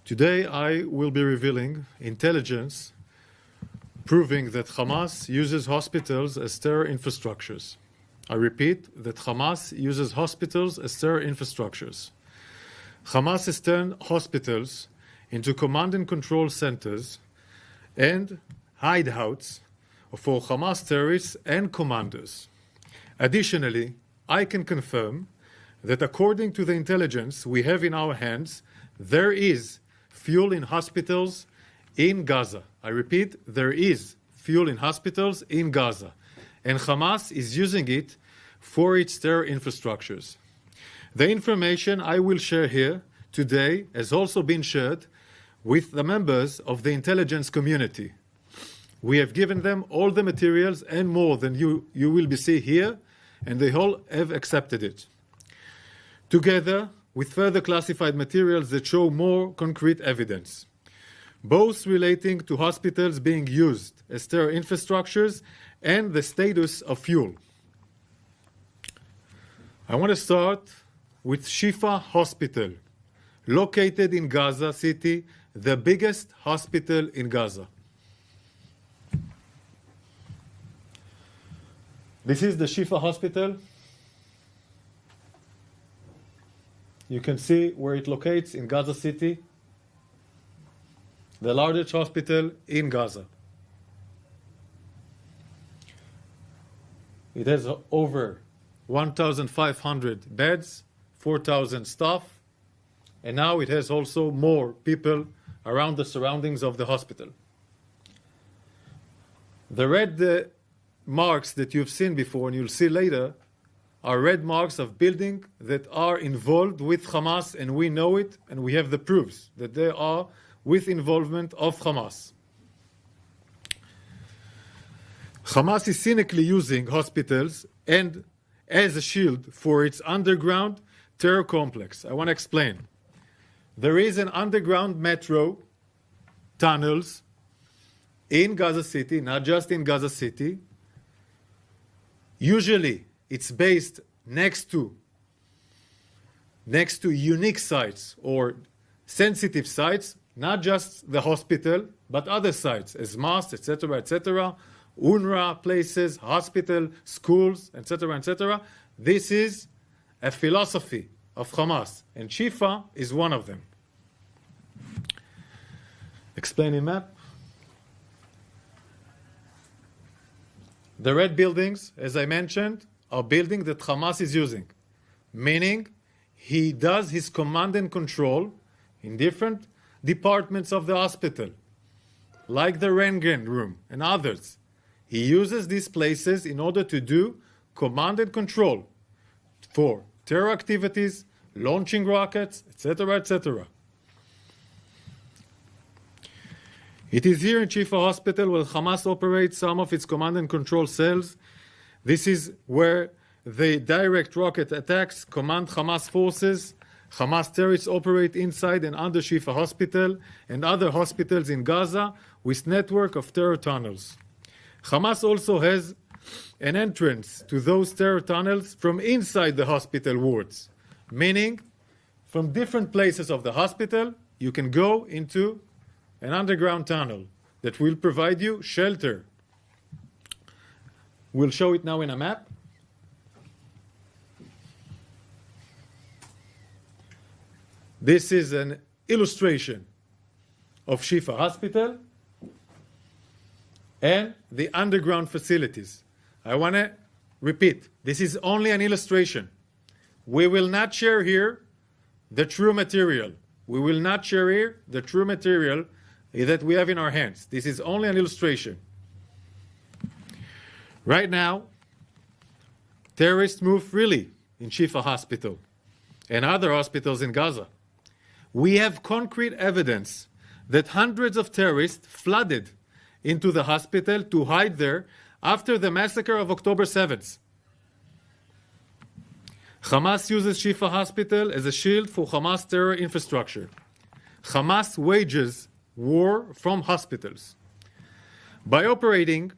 Today I will be revealing intelligence proving that Hamas uses hospitals as terror infrastructures. I repeat that Hamas uses hospitals as terror infrastructures. Hamas has turned hospitals into command and control centers and hideouts for Hamas terrorists and commanders. Additionally, I can confirm that according to the intelligence we have in our hands, there is fuel in hospitals in Gaza. I repeat, there is fuel in hospitals in Gaza, and Hamas is using it for its terror infrastructures. The information I will share here today has also been shared with the members of the intelligence community. We have given them all the materials and more than you will be seeing here, and they all have accepted it. Together with further classified materials that show more concrete evidence, both relating to hospitals being used as terror infrastructures and the status of fuel. I want to start with Shifa Hospital, located in Gaza City, the biggest hospital in Gaza. This is the Shifa Hospital. You can see where it locates in Gaza City, the largest hospital in Gaza. It has over 1,500 beds, 4,000 staff, and now it has also more people around the surroundings of the hospital. The red marks that you've seen before and you'll see later are red marks of buildings that are involved with Hamas, and we know it, and we have the proofs that they are with involvement of Hamas. Hamas is cynically using hospitals and as a shield for its underground terror complex. I want to explain. There is an underground metro tunnels in Gaza City, not just in Gaza City. Usually it's based next to unique sites or sensitive sites, not just the hospital, but other sites, as mosques, etc., UNRWA places, hospital, schools, etc. This is a philosophy of Hamas, and Shifa is one of them. Explaining map. The red buildings, as I mentioned, are buildings that Hamas is using, meaning he does his command and control in different departments of the hospital, like the Röntgen room and others. He uses these places in order to do command and control for terror activities, launching rockets, etc. It is here in Shifa Hospital where Hamas operates some of its command and control cells. This is where the direct rocket attacks command Hamas forces. Hamas terrorists operate inside and under Shifa Hospital and other hospitals in Gaza with network of terror tunnels. Hamas also has an entrance to those terror tunnels from inside the hospital wards, meaning from different places of the hospital you can go into an underground tunnel that will provide you shelter. We'll show it now in a map. This is an illustration of Shifa Hospital and the underground facilities. I want to repeat, this is only an illustration. We will not share here the true material. We will not share here the true material that we have in our hands. This is only an illustration. Right now, terrorists move freely in Shifa Hospital and other hospitals in Gaza. We have concrete evidence that hundreds of terrorists flooded into the hospital to hide there after the massacre of October 7th. Hamas uses Shifa Hospital as a shield for Hamas terror infrastructure. Hamas wages war from hospitals. By operating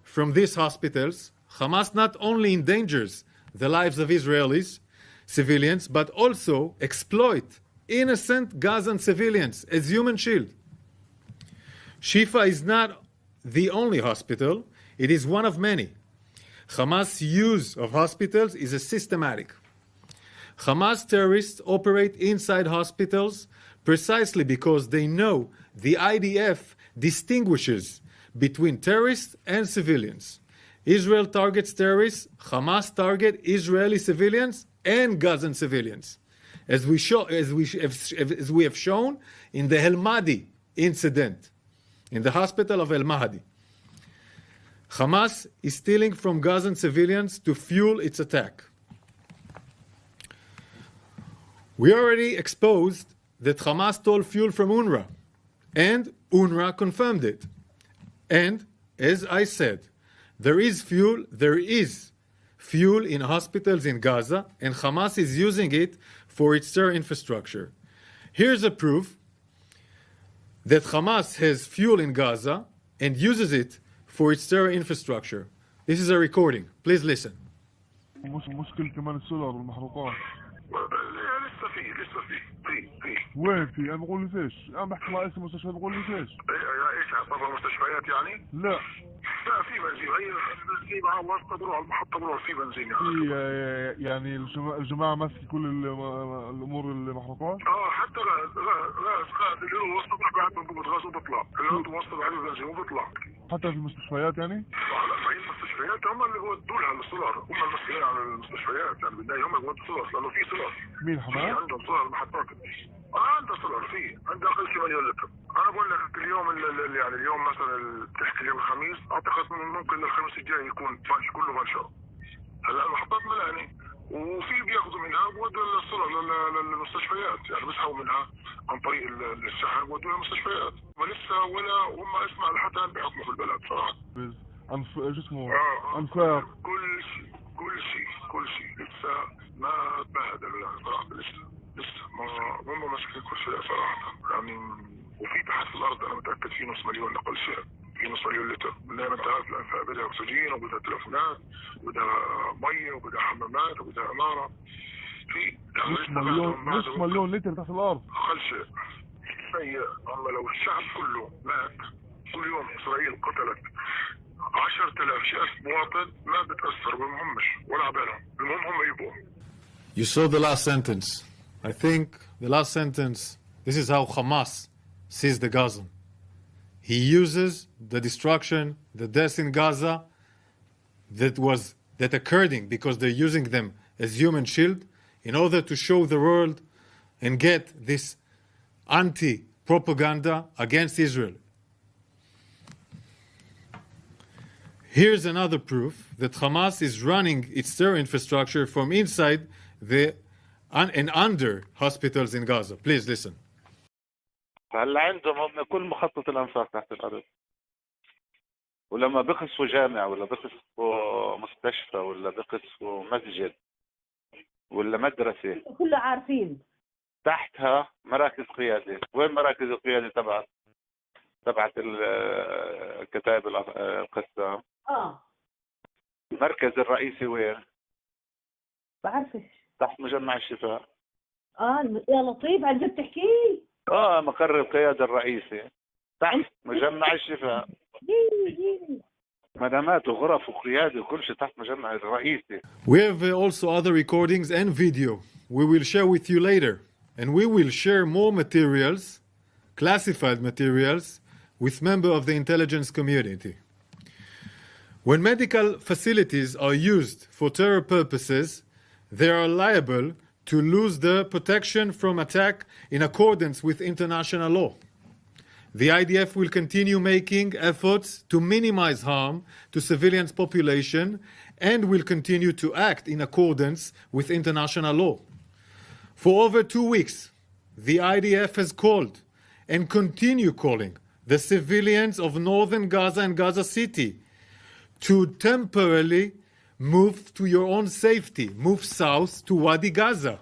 from these hospitals, Hamas not only endangers the lives of Israelis, civilians, but also exploit innocent Gazan civilians as human shield. Shifa is not the only hospital, it is one of many. Hamas' use of hospitals is a systematic. Hamas terrorists operate inside hospitals precisely because they know the IDF distinguishes between terrorists and civilians. Israel targets terrorists, Hamas target Israeli civilians and Gazan civilians, as we have shown in the El Mahdi incident, in the hospital of El Mahdi. Hamas is stealing from Gazan civilians to fuel its attack. We already exposed that Hamas stole fuel from UNRWA, and UNRWA confirmed it. And, as I said, there is fuel in hospitals in Gaza, and Hamas is using it for its terror infrastructure. Here's a proof that Hamas has fuel in Gaza and uses it for its terror infrastructure. This is a recording. Please listen. مشكلة كمان السولار والمحروقات. لسه في وين في؟ انا بقول لي فيش؟ انا بحكي مع اسم المستشفى بقول لي فيش؟ ايش طبعا مستشفيات يعني؟ لا في بنزين، هي بنزين مع واسطة بروح على المحطة بروح في بنزين في يعني الجماعة ماسكة كل الامور المحروقات؟ حتى غاز اللي هو وسط بروح قاعد بنضبط غاز وبطلع، اللي هو وسط عليه بنزين وبطلع. حتى في المستشفيات يعني؟ لا في المستشفيات هم اللي بيودوا لها السولار، هم المسؤولين عن المستشفيات، يعني بالنهاية هم اللي بيودوا السولار لأنه في سولار. مين حماس؟ عندهم سولار المحطات. عنده سولار عنده اقل شيء مليون لتر. انا بقول لك اليوم يعني اليوم مثلا بتحكي اليوم الخميس، اعتقد ممكن الخميس الجاي يكون كله منشر. هلا المحطات ملانه وفي بياخذوا منها بودوا السولار للمستشفيات، يعني بيسحبوا منها عن طريق الشحن بودوا للمستشفيات، ولسه ولا هم اسمع لحتى الان بيحكموا في البلد صراحه. شو اسمه؟ انفاق كل شيء لسه ما تبهدلوا يعني صراحه لسه ما هم ماسكين كل شيء صراحه يعني. وفي تحت الارض انا متاكد في نص مليون اقل شيء، في نص مليون لتر. دائما انت عارف الانفاق بدها اكسجين وبدها تلفونات وبدها ميه وبدها حمامات وبدها عماره. في نص مليون لتر تحت الارض اقل شيء سيء. اما لو الشعب كله مات كل يوم اسرائيل قتلت 10,000 شخص مواطن ما بتاثر بمهمش ولا عبالهم، المهم هم يبقوا. You saw the last sentence. I think the last sentence, this is how Hamas sees the Gazan. He uses the destruction, the deaths in Gaza that occurred because they're using them as human shield in order to show the world and get this anti-propaganda against Israel. Here's another proof that Hamas is running its terror infrastructure from inside and under hospitals in Gaza. Please listen. هلا عندهم كل مخطط الانفاق تحت الارض، ولما بقصفوا جامع ولا بقصفوا مستشفى ولا بقصفوا مسجد ولا مدرسه كله عارفين تحتها مراكز قياده. وين مراكز القياده تبعت الكتائب القسام؟ المركز الرئيسي وين؟ بعرفش. تحت مجمع الشفاء. يا لطيف عن جد تحكي؟ مقر القيادة الرئيسي تحت مجمع الشفاء. مدامات وغرف وقيادة وكل شيء تحت مجمع الرئيسي. We have also other recordings and video we will share with you later, and we will share more materials, classified materials, with members of the intelligence community. When medical facilities are used for terror purposes, they are liable to lose the protection from attack in accordance with international law. The IDF will continue making efforts to minimize harm to civilian population and will continue to act in accordance with international law. For over 2 weeks, the IDF has called and continue calling the civilians of northern Gaza and Gaza City to temporarily move to your own safety, move south to Wadi Gaza.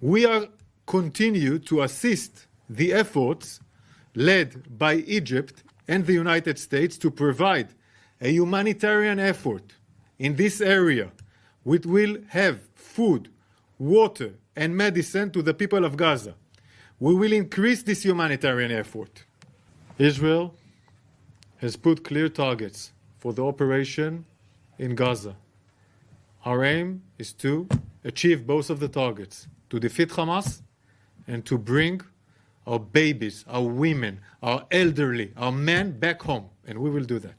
We are continue to assist the efforts led by Egypt and the United States to provide a humanitarian effort in this area, which will have food, water, and medicine to the people of Gaza. We will increase this humanitarian effort. Israel has put clear targets for the operation in Gaza. Our aim is to achieve both of the targets, to defeat Hamas and to bring our babies, our women, our elderly, our men back home. And we will do that.